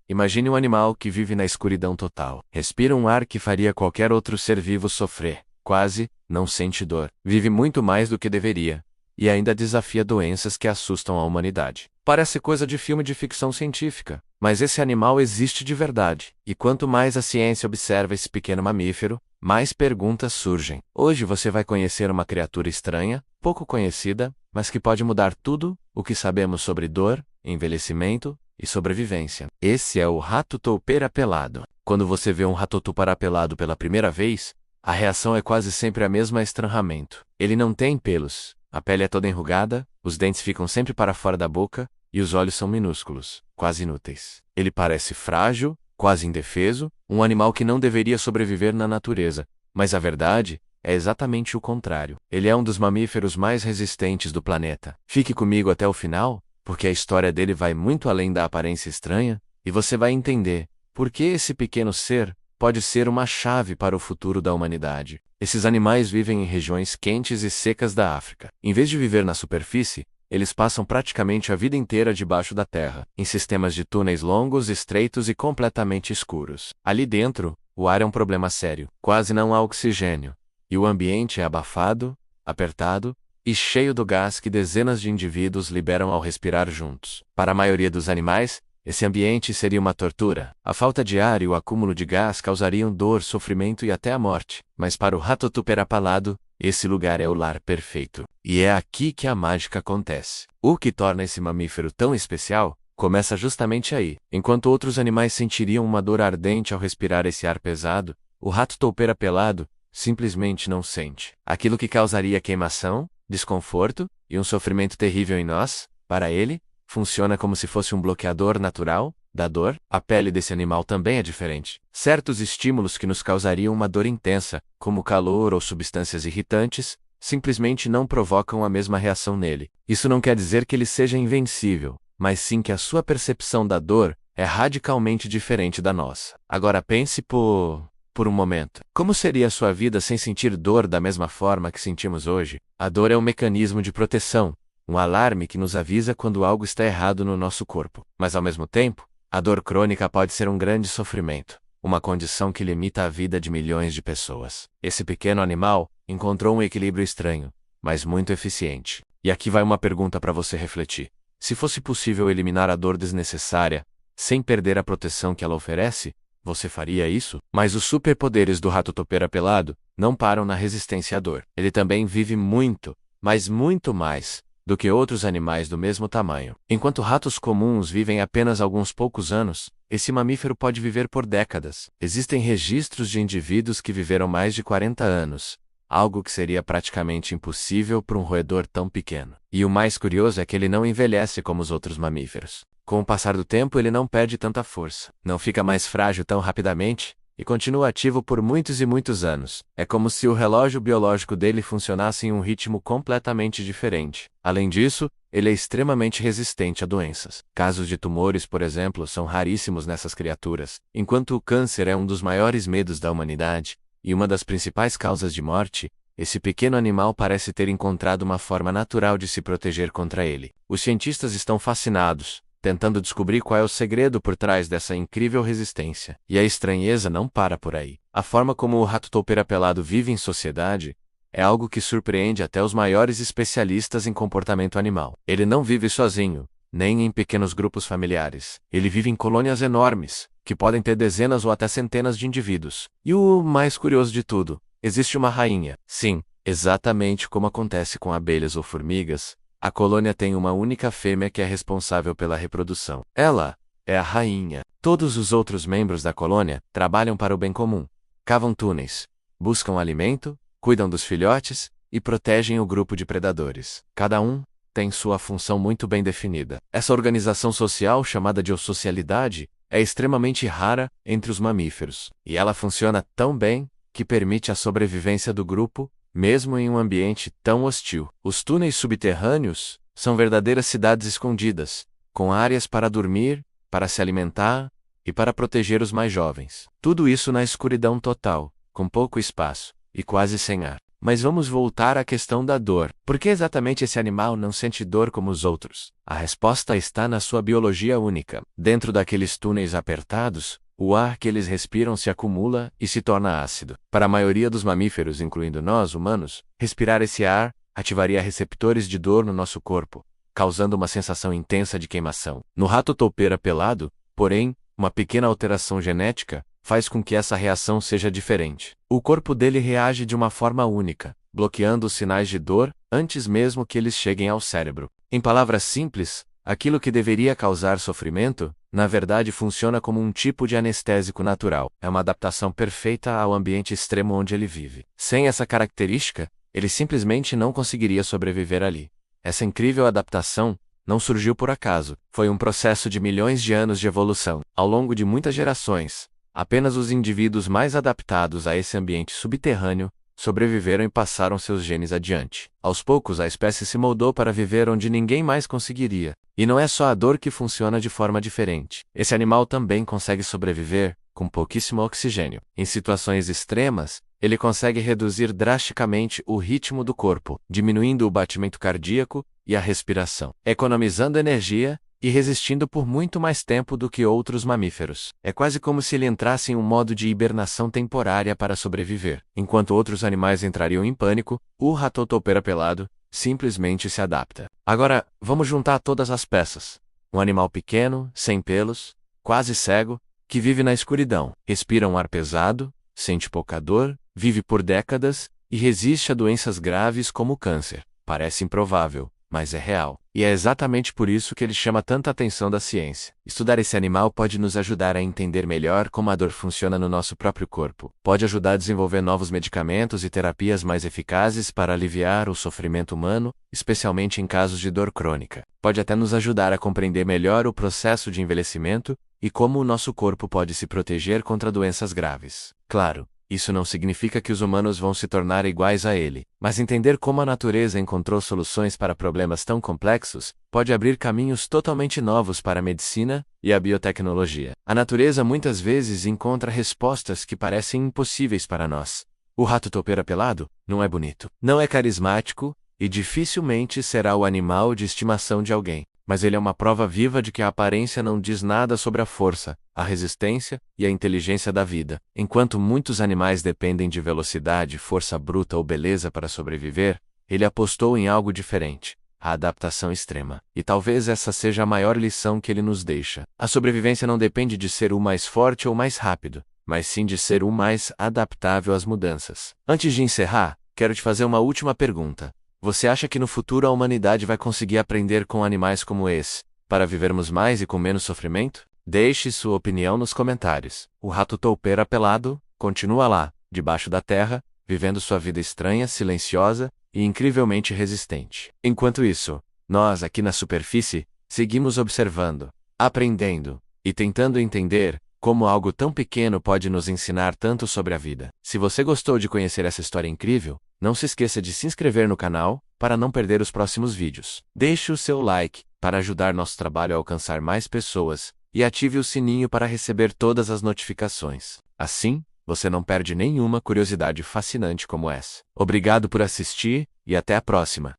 Imagine um animal que vive na escuridão total. Respira um ar que faria qualquer outro ser vivo sofrer. Quase, não sente dor. Vive muito mais do que deveria. E ainda desafia doenças que assustam a humanidade. Parece coisa de filme de ficção científica, mas esse animal existe de verdade. E quanto mais a ciência observa esse pequeno mamífero, mais perguntas surgem. Hoje você vai conhecer uma criatura estranha, pouco conhecida, mas que pode mudar tudo o que sabemos sobre dor, envelhecimento e sobrevivência. Esse é o rato toupeira pelado. Quando você vê um ratotupara pelado pela primeira vez, a reação é quase sempre a mesma: estranhamento. Ele não tem pelos, a pele é toda enrugada, os dentes ficam sempre para fora da boca, e os olhos são minúsculos, quase inúteis. Ele parece frágil, quase indefeso, um animal que não deveria sobreviver na natureza, mas a verdade é exatamente o contrário. Ele é um dos mamíferos mais resistentes do planeta. Fique comigo até o final, porque a história dele vai muito além da aparência estranha, e você vai entender por que esse pequeno ser pode ser uma chave para o futuro da humanidade. Esses animais vivem em regiões quentes e secas da África. Em vez de viver na superfície, eles passam praticamente a vida inteira debaixo da terra, em sistemas de túneis longos, estreitos e completamente escuros. Ali dentro, o ar é um problema sério. Quase não há oxigênio. E o ambiente é abafado, apertado e cheio do gás que dezenas de indivíduos liberam ao respirar juntos. Para a maioria dos animais, esse ambiente seria uma tortura. A falta de ar e o acúmulo de gás causariam dor, sofrimento e até a morte. Mas para o ratotupera pelado, esse lugar é o lar perfeito. E é aqui que a mágica acontece. O que torna esse mamífero tão especial começa justamente aí. Enquanto outros animais sentiriam uma dor ardente ao respirar esse ar pesado, o ratotupera pelado simplesmente não sente. Aquilo que causaria queimação, desconforto e um sofrimento terrível em nós, para ele, funciona como se fosse um bloqueador natural da dor. A pele desse animal também é diferente. Certos estímulos que nos causariam uma dor intensa, como calor ou substâncias irritantes, simplesmente não provocam a mesma reação nele. Isso não quer dizer que ele seja invencível, mas sim que a sua percepção da dor é radicalmente diferente da nossa. Agora pense por um momento. Como seria a sua vida sem sentir dor da mesma forma que sentimos hoje? A dor é um mecanismo de proteção, um alarme que nos avisa quando algo está errado no nosso corpo. Mas ao mesmo tempo, a dor crônica pode ser um grande sofrimento, uma condição que limita a vida de milhões de pessoas. Esse pequeno animal encontrou um equilíbrio estranho, mas muito eficiente. E aqui vai uma pergunta para você refletir. Se fosse possível eliminar a dor desnecessária, sem perder a proteção que ela oferece, você faria isso? Mas os superpoderes do ratotupera pelado não param na resistência à dor. Ele também vive muito, mas muito mais, do que outros animais do mesmo tamanho. Enquanto ratos comuns vivem apenas alguns poucos anos, esse mamífero pode viver por décadas. Existem registros de indivíduos que viveram mais de 40 anos, algo que seria praticamente impossível para um roedor tão pequeno. E o mais curioso é que ele não envelhece como os outros mamíferos. Com o passar do tempo, ele não perde tanta força, não fica mais frágil tão rapidamente, e continua ativo por muitos e muitos anos. É como se o relógio biológico dele funcionasse em um ritmo completamente diferente. Além disso, ele é extremamente resistente a doenças. Casos de tumores, por exemplo, são raríssimos nessas criaturas. Enquanto o câncer é um dos maiores medos da humanidade, e uma das principais causas de morte, esse pequeno animal parece ter encontrado uma forma natural de se proteger contra ele. Os cientistas estão fascinados, tentando descobrir qual é o segredo por trás dessa incrível resistência. E a estranheza não para por aí. A forma como o ratotupera pelado vive em sociedade é algo que surpreende até os maiores especialistas em comportamento animal. Ele não vive sozinho, nem em pequenos grupos familiares. Ele vive em colônias enormes, que podem ter dezenas ou até centenas de indivíduos. E o mais curioso de tudo, existe uma rainha. Sim, exatamente como acontece com abelhas ou formigas, a colônia tem uma única fêmea que é responsável pela reprodução. Ela é a rainha. Todos os outros membros da colônia trabalham para o bem comum, cavam túneis, buscam alimento, cuidam dos filhotes e protegem o grupo de predadores. Cada um tem sua função muito bem definida. Essa organização social, chamada de socialidade, é extremamente rara entre os mamíferos, e ela funciona tão bem que permite a sobrevivência do grupo, mesmo em um ambiente tão hostil. Os túneis subterrâneos são verdadeiras cidades escondidas, com áreas para dormir, para se alimentar e para proteger os mais jovens. Tudo isso na escuridão total, com pouco espaço e quase sem ar. Mas vamos voltar à questão da dor. Por que exatamente esse animal não sente dor como os outros? A resposta está na sua biologia única. Dentro daqueles túneis apertados, o ar que eles respiram se acumula e se torna ácido. Para a maioria dos mamíferos, incluindo nós, humanos, respirar esse ar ativaria receptores de dor no nosso corpo, causando uma sensação intensa de queimação. No rato toupeira pelado, porém, uma pequena alteração genética faz com que essa reação seja diferente. O corpo dele reage de uma forma única, bloqueando os sinais de dor antes mesmo que eles cheguem ao cérebro. Em palavras simples, aquilo que deveria causar sofrimento, na verdade funciona como um tipo de anestésico natural. É uma adaptação perfeita ao ambiente extremo onde ele vive. Sem essa característica, ele simplesmente não conseguiria sobreviver ali. Essa incrível adaptação não surgiu por acaso, foi um processo de milhões de anos de evolução. Ao longo de muitas gerações, apenas os indivíduos mais adaptados a esse ambiente subterrâneo sobreviveram e passaram seus genes adiante. Aos poucos, a espécie se moldou para viver onde ninguém mais conseguiria. E não é só a dor que funciona de forma diferente. Esse animal também consegue sobreviver com pouquíssimo oxigênio. Em situações extremas, ele consegue reduzir drasticamente o ritmo do corpo, diminuindo o batimento cardíaco e a respiração, economizando energia e resistindo por muito mais tempo do que outros mamíferos. É quase como se ele entrasse em um modo de hibernação temporária para sobreviver. Enquanto outros animais entrariam em pânico, o rato toupeira pelado simplesmente se adapta. Agora, vamos juntar todas as peças. Um animal pequeno, sem pelos, quase cego, que vive na escuridão, respira um ar pesado, sente pouca dor, vive por décadas e resiste a doenças graves como o câncer. Parece improvável, mas é real. E é exatamente por isso que ele chama tanta atenção da ciência. Estudar esse animal pode nos ajudar a entender melhor como a dor funciona no nosso próprio corpo. Pode ajudar a desenvolver novos medicamentos e terapias mais eficazes para aliviar o sofrimento humano, especialmente em casos de dor crônica. Pode até nos ajudar a compreender melhor o processo de envelhecimento e como o nosso corpo pode se proteger contra doenças graves. Claro, isso não significa que os humanos vão se tornar iguais a ele, mas entender como a natureza encontrou soluções para problemas tão complexos pode abrir caminhos totalmente novos para a medicina e a biotecnologia. A natureza muitas vezes encontra respostas que parecem impossíveis para nós. O rato toupeira pelado não é bonito, não é carismático e dificilmente será o animal de estimação de alguém. Mas ele é uma prova viva de que a aparência não diz nada sobre a força, a resistência e a inteligência da vida. Enquanto muitos animais dependem de velocidade, força bruta ou beleza para sobreviver, ele apostou em algo diferente: a adaptação extrema. E talvez essa seja a maior lição que ele nos deixa. A sobrevivência não depende de ser o mais forte ou mais rápido, mas sim de ser o mais adaptável às mudanças. Antes de encerrar, quero te fazer uma última pergunta. Você acha que no futuro a humanidade vai conseguir aprender com animais como esse, para vivermos mais e com menos sofrimento? Deixe sua opinião nos comentários. O rato toupeira pelado continua lá, debaixo da terra, vivendo sua vida estranha, silenciosa e incrivelmente resistente. Enquanto isso, nós aqui na superfície, seguimos observando, aprendendo e tentando entender como algo tão pequeno pode nos ensinar tanto sobre a vida. Se você gostou de conhecer essa história incrível, não se esqueça de se inscrever no canal para não perder os próximos vídeos. Deixe o seu like para ajudar nosso trabalho a alcançar mais pessoas e ative o sininho para receber todas as notificações. Assim, você não perde nenhuma curiosidade fascinante como essa. Obrigado por assistir e até a próxima.